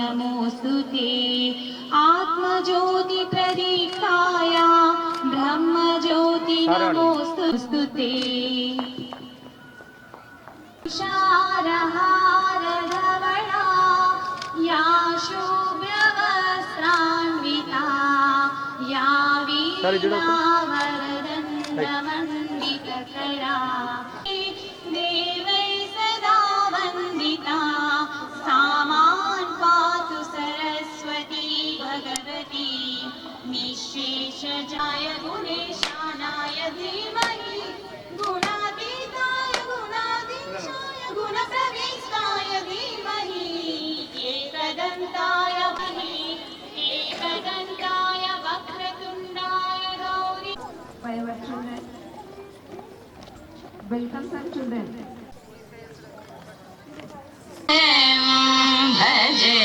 नमोऽस्तुते आत्मज्योति प्रदीप्ताय ब्रह्मज्योति नमोऽस्तुते शारहारधवला या शुभ्रवस्त्रान्विता या वीणावरदण्डमण्डितकरा देवै सदा वन्दिता सा मां पातु सरस्वती भगवती निःशेषजाय गुणेशानाय धीमहि गुणातीताय गुणाधीशाय गुणप्रविष्टाय धीमहि एकदन्ताय वक्रतुण्डाय गौरी. Welcome some children. भजे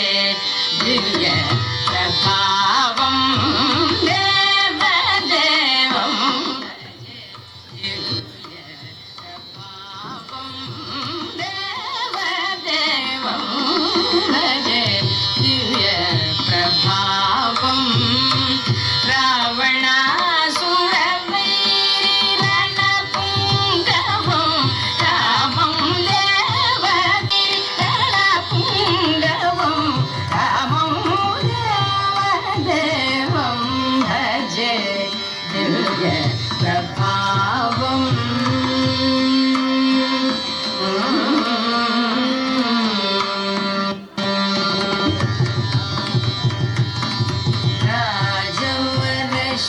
दिव्य प्रभावं देवदेवं देवदेवं भजे दिव्य प्रभावं रावणासुरवैरिरणपुङ्गवं रामं देवकी रणपुङ्गवं रामं देवदेवं भजे दिव्य प्रभावम्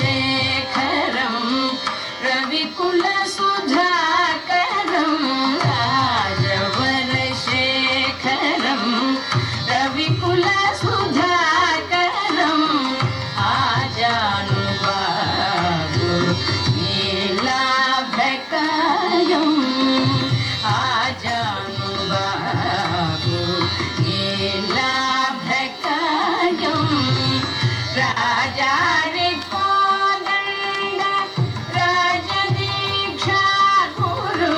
राजवरशेखरं रविकुलसुधाकरं राजवरशेखरं रविकुलसुधाकरं आजानुबाहु नीलाभकायम् आजानुबाहु नीलाभकायम् राजारि कोदण्ड राजदीक्षा गुरु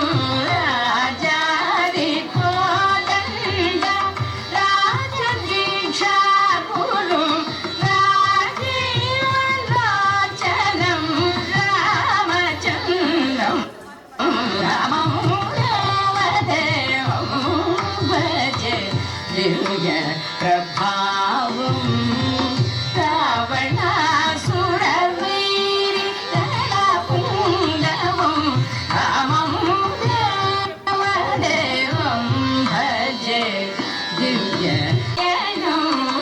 राजारि कोदण्ड राजदीक्षा गुरु राजीवलोचनं रामचन्द्रं रामं देवदेवं भजे दिव्य प्रभावम् रावणासुरवैरिरणपुङ्गवं रामं देवदेवं भजे दिव्य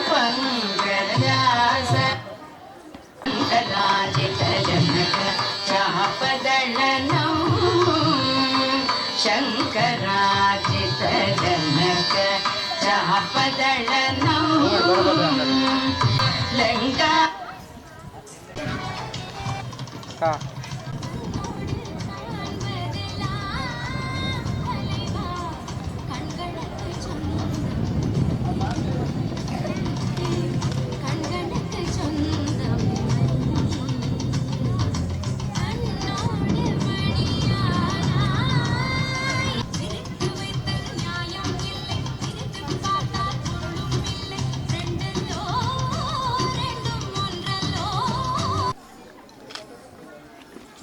पङ्कजास शङ्कराजितजनक चापदलनं शङ्कराजितजनक चापदलनं लङ्का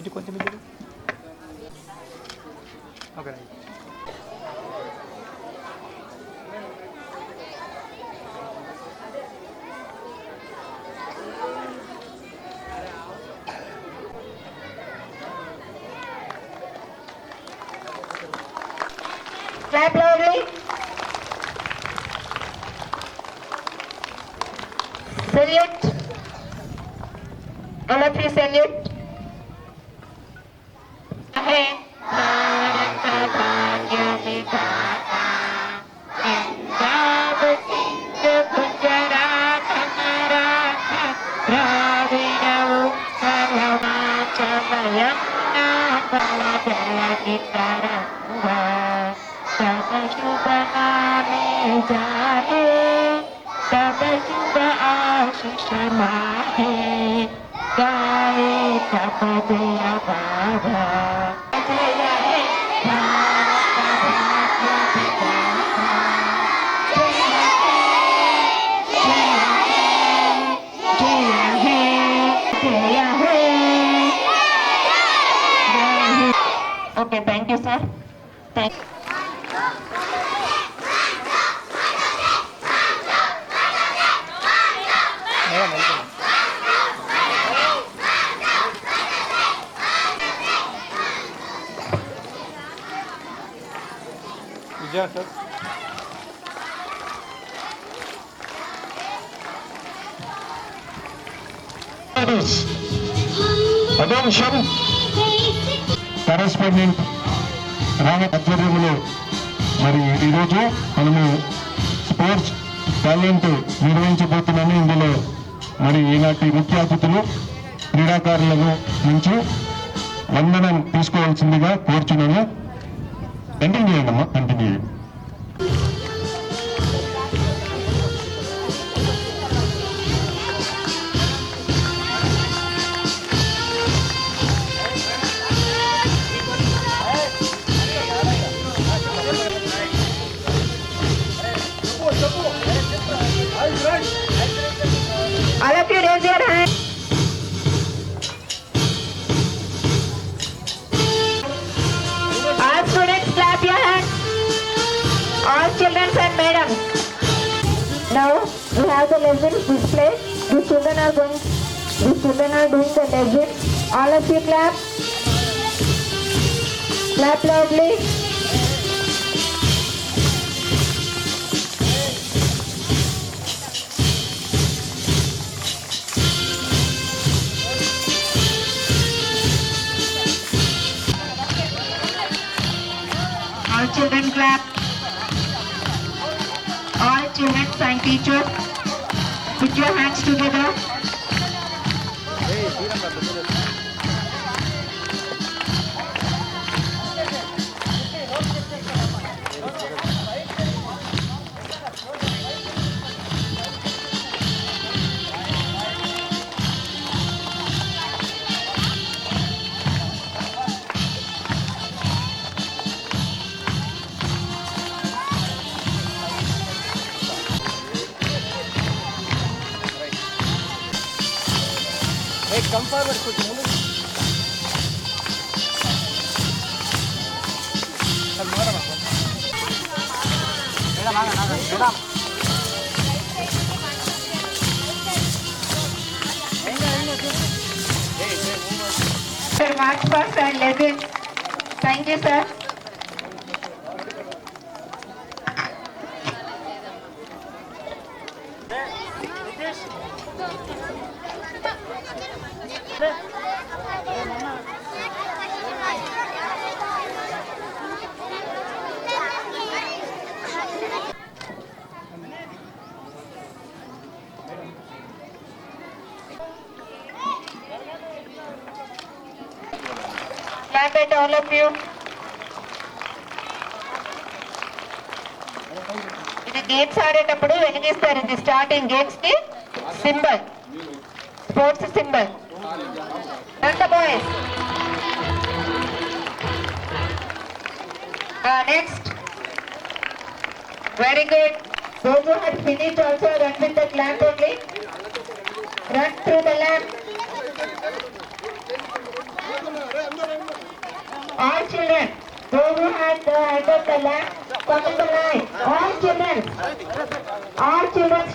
ఇది కొంచెం ఇది okay Clap loudly. Salute. All of you salute. तब शुभ आशीष माहे गाए तब जय बाबा जय हे भारत भाग्य विधाता जय हे okay, thank you sir. Thank madam వెళ్తున్నాం. విజయ సార్. పదోంశం కరెస్పాండెంట్ రామ ఆధ్వర్యంలో మరి ఈరోజు మనము స్పోర్ట్స్ టాలెంట్ నిర్వహించబోతున్నాము. ఇందులో మరి ఈనాటి ముఖ్య అతిథులు క్రీడాకారులను నుంచి వందనం తీసుకోవాల్సిందిగా కోరుచున్నాను. కంటిన్యూ చేయండి అమ్మా, కంటిన్యూ చేయండి. All of you raise your hand. All students clap your hands. All children and madams. Now we have the lessons displayed. The children are doing the lesson. All of you clap. Clap loudly. All children clap. All children and teachers, put your hands together. Come forward కొంచెం ముందు. Madam Sir, march past and lessons. Thank you, sir. Clap at all of you. ఇది games ఆడేటప్పుడు వెలిగిస్తారు. ఇది starting games కి symbol, sports symbol. అంత boys. Next. Very good. Those who had finished also run with the lamp only. Run through the lamp. All children, those who had entered the lamp, come in the line. All children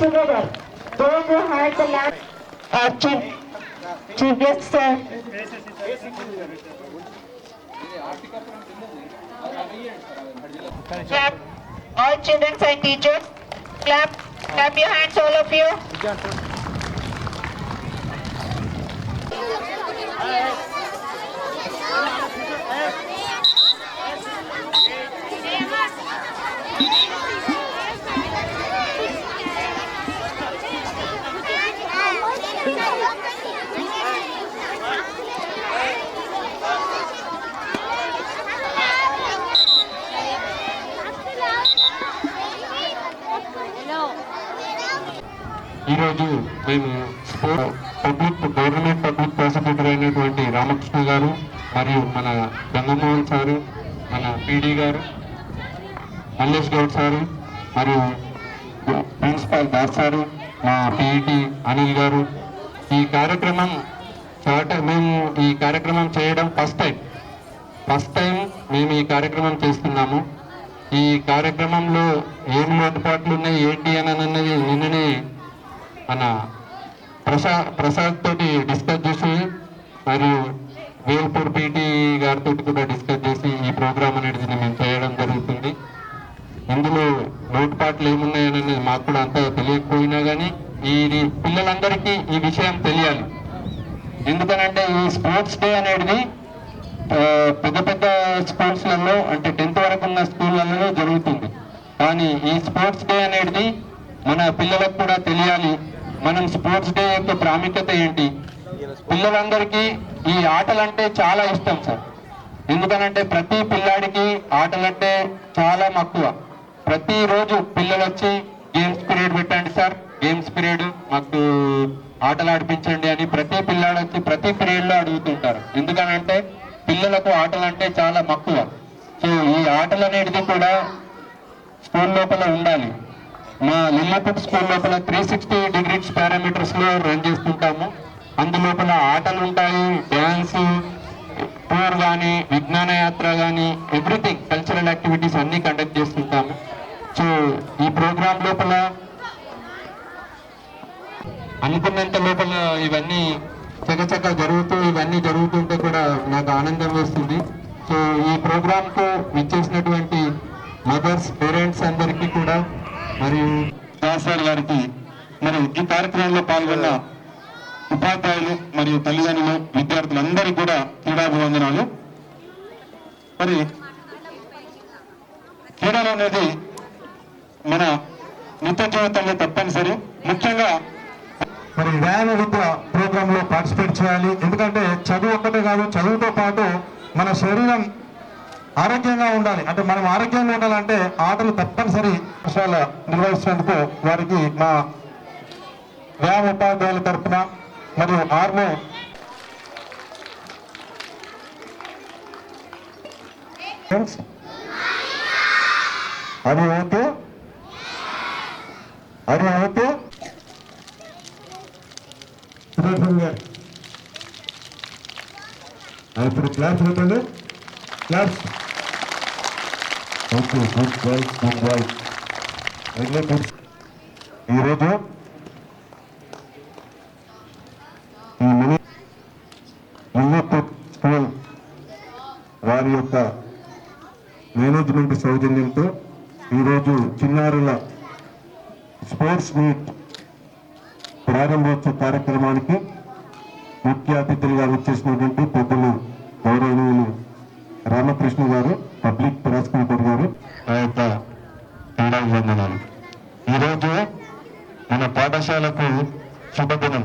together. Those who had the lamp, chief guest sir. Clap. All children and teachers, clap. Clap your hands, all of you. ఈరోజు మేము government public prosecutor అయినటువంటి రామకృష్ణ గారు మరియు మన Ganga Mohan sir, మన PD గారు, Mallesh Goud sir మరియు principal Das sir, మా పీఈటీ అనిల్ గారు మేము ఈ కార్యక్రమం చేయడం ఫస్ట్ టైం. ఫస్ట్ టైం మేము ఈ కార్యక్రమం చేస్తున్నాము. ఈ కార్యక్రమంలో ఏం లోటుపాట్లు ఉన్నాయి ఏంటి అని అన్నది నిన్ననే మన ప్రసాద్ తోటి డిస్కస్ చేసి మరియు వేల్పూర్ పీటీ గారితో కూడా డిస్కస్ చేసి ఈ ప్రోగ్రామ్ అనేది మేము చేయడం జరుగుతుంది. ఇందులో లోటుపాట్లు ఏమున్నాయనేది మాకు కూడా అంత తెలియకపోయినా కానీ ఈ పిల్లలందరికీ ఈ విషయం తెలియాలి. ఎందుకనంటే ఈ స్పోర్ట్స్ డే అనేది పెద్ద పెద్ద స్కూల్స్లలో అంటే 10th వరకు ఉన్న స్కూళ్ళలో జరుగుతుంది. కానీ ఈ స్పోర్ట్స్ డే అనేది మన పిల్లలకు కూడా తెలియాలి. మనం స్పోర్ట్స్ డే యొక్క ప్రాముఖ్యత ఏంటి. పిల్లలందరికీ ఈ ఆటలంటే చాలా ఇష్టం సార్. ఎందుకనంటే ప్రతి పిల్లాడికి ఆటలంటే చాలా మక్కువ. ప్రతిరోజు పిల్లలు వచ్చి గేమ్స్ పీరియడ్ పెట్టండి సార్, గేమ్స్ పీరియడ్ మాకు ఆటలు ఆడిపించండి అని ప్రతి పిల్లాడు వచ్చి ప్రతి పీరియడ్లో అడుగుతుంటారు. ఎందుకనంటే పిల్లలకు ఆటలు అంటే చాలా మక్కువ. సో ఈ ఆటలు అనేది కూడా స్కూల్ లోపల ఉండాలి. మా లిల్లీపుట్ స్కూల్ లోపల 360 degrees పారామీటర్స్లో రన్ చేస్తుంటాము. అందులోపల ఆటలు ఉంటాయి, డ్యాన్స్, టూర్ కానీ, విజ్ఞాన యాత్ర కానీ, ఎవ్రీథింగ్ కల్చరల్ యాక్టివిటీస్ అన్నీ కండక్ట్ చేస్తుంటాము. సో ఈ ప్రోగ్రాం లోపల అనుకున్నంత లోపల ఇవన్నీ చకచక ఇవన్నీ జరుగుతుంటే కూడా నాకు ఆనందం వేస్తుంది. సో ఈ ప్రోగ్రాంకు విచ్చేసినటువంటి మదర్స్, పేరెంట్స్ అందరికీ కూడా మరియు దాసార్ గారికి మరి ఈ కార్యక్రమంలో పాల్గొన్న ఉపాధ్యాయులు మరియు తల్లిదండ్రులు, విద్యార్థులందరికీ కూడా క్రీడాభివందనాలు. మరి క్రీడలు అనేది మన నిత్య జీవితంలో తప్పనిసరి. ముఖ్యంగా మరి వ్యాయామ విద్య ప్రోగ్రామ్ లో పార్టిసిపేట్ చేయాలి. ఎందుకంటే చదువు ఒక్కటే కాదు, చదువుతో పాటు మన శరీరం ఆరోగ్యంగా ఉండాలి. అంటే మనం ఆరోగ్యంగా ఉండాలంటే ఆటలు తప్పనిసరి విషయాలు నిర్వహించినందుకు వారికి మా వ్యాయామ ఉపాధ్యాయుల తరఫున మరియు ఆర్మీ అది ఓకే ఇప్పుడు క్లాస్ పెట్టండి. Class okay, good boy, good boy. ఈరోజు ఈ లిల్లీపుట్ స్కూల్ వారి యొక్క మేనేజ్మెంట్ సౌజన్యంతో ఈరోజు చిన్నారుల స్పోర్ట్స్ మీట్ ప్రారంభోత్సవ కార్యక్రమానికి ముఖ్య అతిథులుగా వచ్చేసినటువంటి పెద్దలు గౌరవనీయులు రామకృష్ణ గారు, పబ్లిక్ ప్రాసిక్యూటర్ గారు, ఆ యొక్క క్రీడాభివందనాలు. ఈరోజు మన పాఠశాలకు శుభదినం.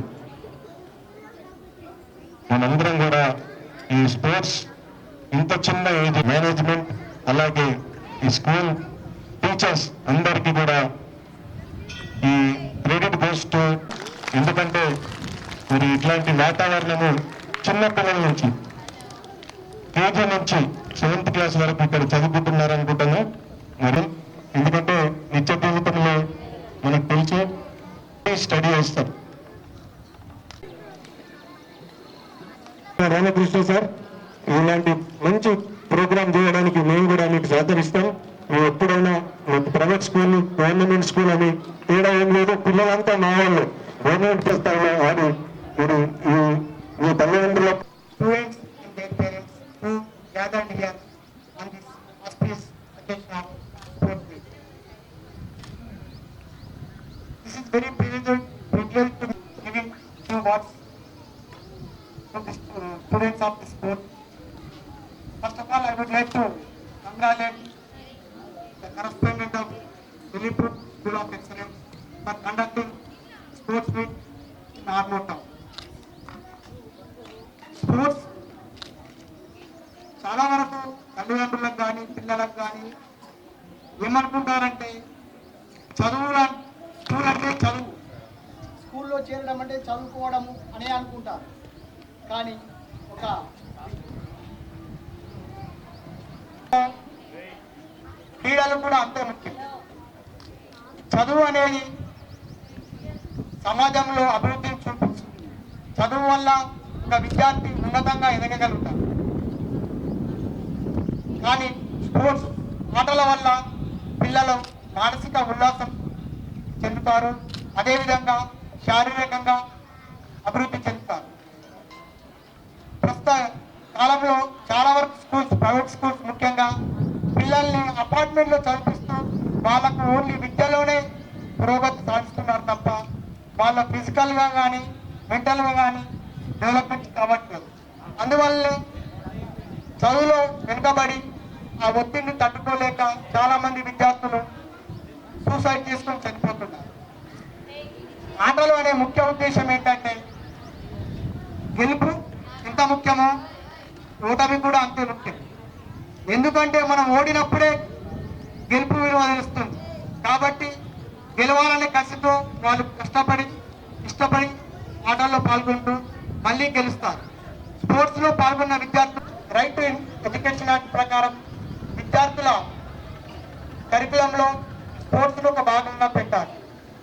మనందరం కూడా ఈ స్పోర్ట్స్ ఇంత చిన్న ఏజ్ మేనేజ్మెంట్ అలాగే ఈ స్కూల్ టీచర్స్ అందరికీ కూడా ఈ క్రెడిట్ గోస్ టు. ఎందుకంటే మరి ఇట్లాంటి వాతావరణము చిన్న పిల్లల నుంచి కేజీ నుంచి 7th క్లాస్ వరకు ఇక్కడ చదువుకుంటున్నారు అనుకుంటాను. మరి ఎందుకంటే నిత్య జీవితంలో మనకు తెలుసు స్టడీ చేస్తారు. రామకృష్ణ సార్ ఇలాంటి మంచి ప్రోగ్రామ్ చేయడానికి మేము కూడా మీకు సహకరిస్తాం. మేము ఎప్పుడైనా ప్రైవేట్ స్కూల్, గవర్నమెంట్ స్కూల్ అని తేడా ఏం లేదు. పిల్లలంతా మా వాళ్ళు గవర్నమెంట్ చేస్తాను అని మీరు మీ తల్లిదండ్రుల students and their parents who gathered here on this auspicious occasion of Sport Week. This is very privileged to be giving few words to the students of the sport. First of all, I would like to congratulate the correspondent of Lilliput School of Excellence for conducting Sports Week in Armour Town. Sports చాలా వరకు తల్లిదండ్రులకు కానీ పిల్లలకు కానీ ఏమనుకుంటారంటే school అంటే చదువు, స్కూల్లో చేరడం అంటే చదువుకోవడము అనే అనుకుంటారు. కానీ ఒక క్రీడలు కూడా అంతే ముఖ్యం. చదువు అనేది సమాజంలో అభివృద్ధిని చూపిస్తుంది. చదువు వల్ల ఒక విద్యార్థి ఉన్నతంగా ఎదగగలుగుతారు. కానీ స్పోర్ట్స్ ఆటల వల్ల పిల్లలు మానసిక ఉల్లాసం చెందుతారు, అదేవిధంగా శారీరకంగా అభివృద్ధి చెందుతారు. ప్రస్తుత కాలంలో చాలా వరకు స్కూల్స్, ప్రైవేట్ స్కూల్స్ ముఖ్యంగా పిల్లల్ని అపార్ట్మెంట్లో చదివిస్తూ వాళ్ళకు ఓన్లీ విద్యలోనే పురోగతి సాధిస్తున్నారు తప్ప వాళ్ళ ఫిజికల్గా కానీ మెంటల్గా కానీ డెవలప్మెంట్ కావట్లేదు. అందువల్లనే చదువులో వెనుకబడి ఆ ఒత్తిడిని తట్టుకోలేక చాలామంది విద్యార్థులు సూసైడ్ చేసుకొని చనిపోతున్నారు. ఆటలు అనే ముఖ్య ఉద్దేశం ఏంటంటే గెలుపు ఎంత ముఖ్యమో ఓటమి కూడా అంతే ముఖ్యం. ఎందుకంటే మనం ఓడినప్పుడే గెలుపు విలువ తెలుస్తుంది. కాబట్టి గెలవాలనే కసితో వాళ్ళు ఇష్టపడి ఆటల్లో పాల్గొంటూ మళ్ళీ గెలుస్తారు. స్పోర్ట్స్లో పాల్గొన్న విద్యార్థులు రైట్ టు ఎడ్యుకేషన్ యాక్ట్ ప్రకారం విద్యార్థుల కరికులంలో స్పోర్ట్స్ను ఒక భాగంగా పెట్టాలి.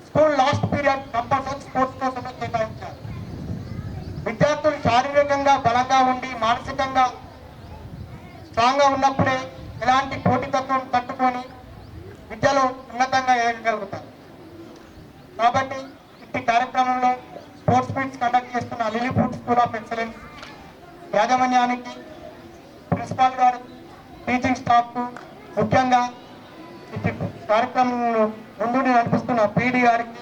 School last period compulsory sports కోసమే కేటాయించాలి. విద్యార్థులు శారీరకంగా బలంగా ఉండి మానసికంగా స్ట్రాంగ్గా ఉన్నప్పుడే ఎలాంటి పోటీతత్వం తట్టుకొని విద్యలో ఉన్నతంగా ఎదగలుగుతారు. కాబట్టి ఈ కార్యక్రమంలో స్పోర్ట్స్ మీట్స్ కండక్ట్ చేస్తున్న లిలీఫుడ్ స్కూల్ ఆఫ్ ఎక్సలెన్స్ యాజమాన్యానికి, ప్రిన్సిపాల్ గారు, టీచింగ్ స్టాఫ్కు, ముఖ్యంగా ఈ కార్యక్రమంలో ముందుండి నడిపిస్తున్న పీడీ గారికి,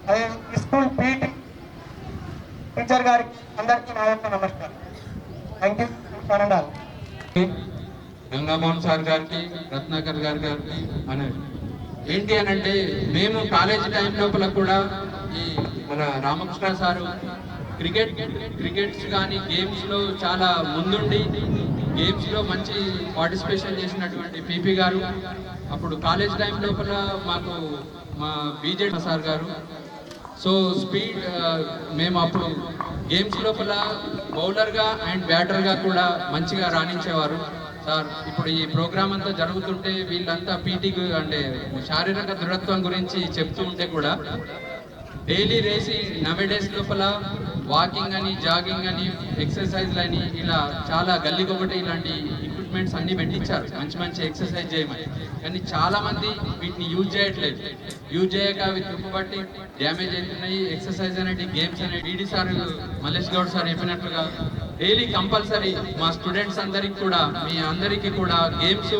అదే ఈ స్కూల్ పీటీ టీచర్ గారికి అందరికీ నా యొక్క నమస్కారం. Thank you. పన్నెండాలు గంగామోహన్ సార్ గారికి, రత్నాకర్ గారికి అని ఏంటి అని అంటే, మేము కాలేజీ టైం లోపల కూడా ఈ మన రామకృష్ణ సారు క్రికెట్స్ కానీ గేమ్స్లో చాలా ముందుండి గేమ్స్లో మంచి పార్టిసిపేషన్ చేసినటువంటి పీపీ గారు, అప్పుడు కాలేజ్ టైం లోపల మాకు మా బీజేపీ సార్ గారు. సో స్పీడ్ మేము అప్పుడు గేమ్స్ లోపల బౌలర్గా అండ్ బ్యాటర్గా కూడా మంచిగా రాణించేవారు సార్. ఇప్పుడు ఈ ప్రోగ్రామ్ అంతా జరుగుతుంటే వీళ్ళంతా పీటీ అంటే శారీరక దృఢత్వం గురించి చెప్తూ ఉంటే కూడా డైలీ రేసి నవేడేస్ లోపల వాకింగ్ అని, జాగింగ్ అని, ఎక్సర్సైజ్లు అని ఇలా చాలా గల్లీకొకటి ఇలాంటి ఎక్విప్మెంట్స్ అన్ని పెట్టించారు మంచి మంచి ఎక్సర్సైజ్ చేయమని. కానీ చాలా మంది వీటిని యూజ్ చేయట్లేదు. యూజ్ చేయక అవి తుప్పుబట్టి డ్యామేజ్ అవుతున్నాయి. ఎక్సర్సైజ్ అనేది, గేమ్స్ అనేది PD sir Mallesh Goud sir చెప్పినట్లుగా డైలీ కంపల్సరీ మా స్టూడెంట్స్ అందరికి కూడా, మీ అందరికీ కూడా గేమ్స్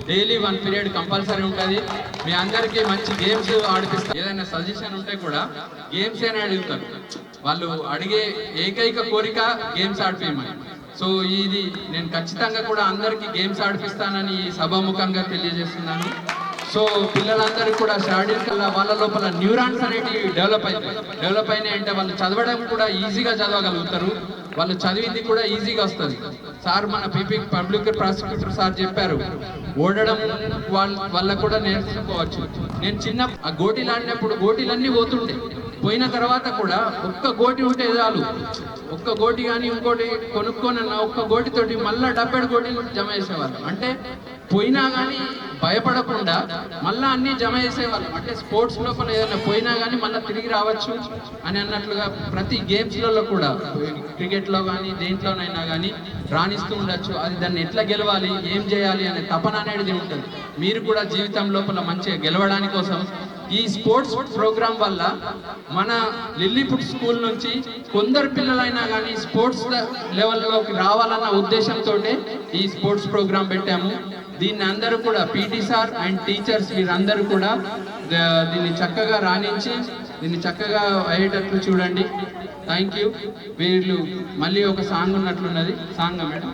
డైలీ 1 పీరియడ్ కంపల్సరీ ఉంటుంది. మీ అందరికీ మంచి గేమ్స్ ఆడిపిస్తారు. ఏదైనా సజెషన్ ఉంటే కూడా గేమ్స్ అని అడుగుతారు. వాళ్ళు అడిగే ఏకైక కోరిక గేమ్స్ ఆడిపోయమని. సో ఇది నేను ఖచ్చితంగా కూడా అందరికీ గేమ్స్ ఆడిపిస్తానని సభాముఖంగా తెలియజేస్తున్నాను. సో పిల్లలందరూ కూడా శారీరకంగా వాళ్ళ లోపల న్యూరాన్స్ అనేవి డెవలప్ అయినాయి అంటే వాళ్ళు చదవడం కూడా ఈజీగా చదవగలుగుతారు. వాళ్ళు చదివింది కూడా ఈజీగా వస్తుంది. సార్ మన పీపీ పబ్లిక్ ప్రాసిక్యూటర్ సార్ చెప్పారు, ఓడడం వాళ్ళ కూడా నేర్చుకోవచ్చు. నేను చిన్న ఆ గోటీలు ఆడినప్పుడు గోటీలన్నీ పోయిన తర్వాత కూడా ఒక్క గోటి ఉంటే చాలు, ఒక్క గోటి కానీ ఇంకోటి కొనుక్కోనన్న ఒక్క గోటితోటి మళ్ళీ 70 గోటీలు జమ చేసేవాళ్ళు. అంటే పోయినా కానీ భయపడకుండా మళ్ళీ అన్ని జమ చేసేవాళ్ళం. అంటే స్పోర్ట్స్ లోపల ఏదైనా పోయినా కానీ మళ్ళీ తిరిగి రావచ్చు అని అన్నట్లుగా ప్రతి గేమ్స్లలో కూడా, క్రికెట్లో కానీ దేంట్లోనైనా కానీ రాణిస్తూ ఉండొచ్చు. అది దాన్ని ఎట్లా గెలవాలి, ఏం చేయాలి అనే తపన అనేది ఉంటుంది. మీరు కూడా జీవితం లోపల మంచిగా గెలవడానికి కోసం ఈ స్పోర్ట్స్ ప్రోగ్రాం వల్ల మన లిల్లీపుట్ స్కూల్ నుంచి కొందరు పిల్లలైనా కానీ స్పోర్ట్స్ లెవెల్లోకి రావాలన్న ఉద్దేశంతో ఈ స్పోర్ట్స్ ప్రోగ్రాం పెట్టాము. దీన్ని అందరూ కూడా పీటీ సార్ అండ్ టీచర్స్ వీరందరూ కూడా దీన్ని చక్కగా రాణించి దీన్ని చక్కగా అయ్యేటట్లు చూడండి. Thank you. వీళ్ళు మళ్ళీ ఒక సాంగ్ ఉన్నట్లున్నది. సాంగ్ మేడం,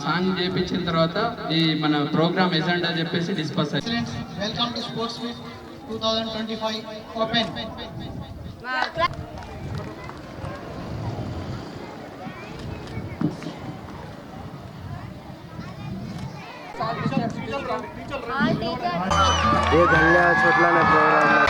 సాంగ్ చేయించిన తర్వాత ఈ మన ప్రోగ్రామ్ ఎజెండా చెప్పేసి డిస్కస్ అయ్యింది. Welcome to sports week 2025 open. ये धन्यवाद छोटला ने प्रोग्राम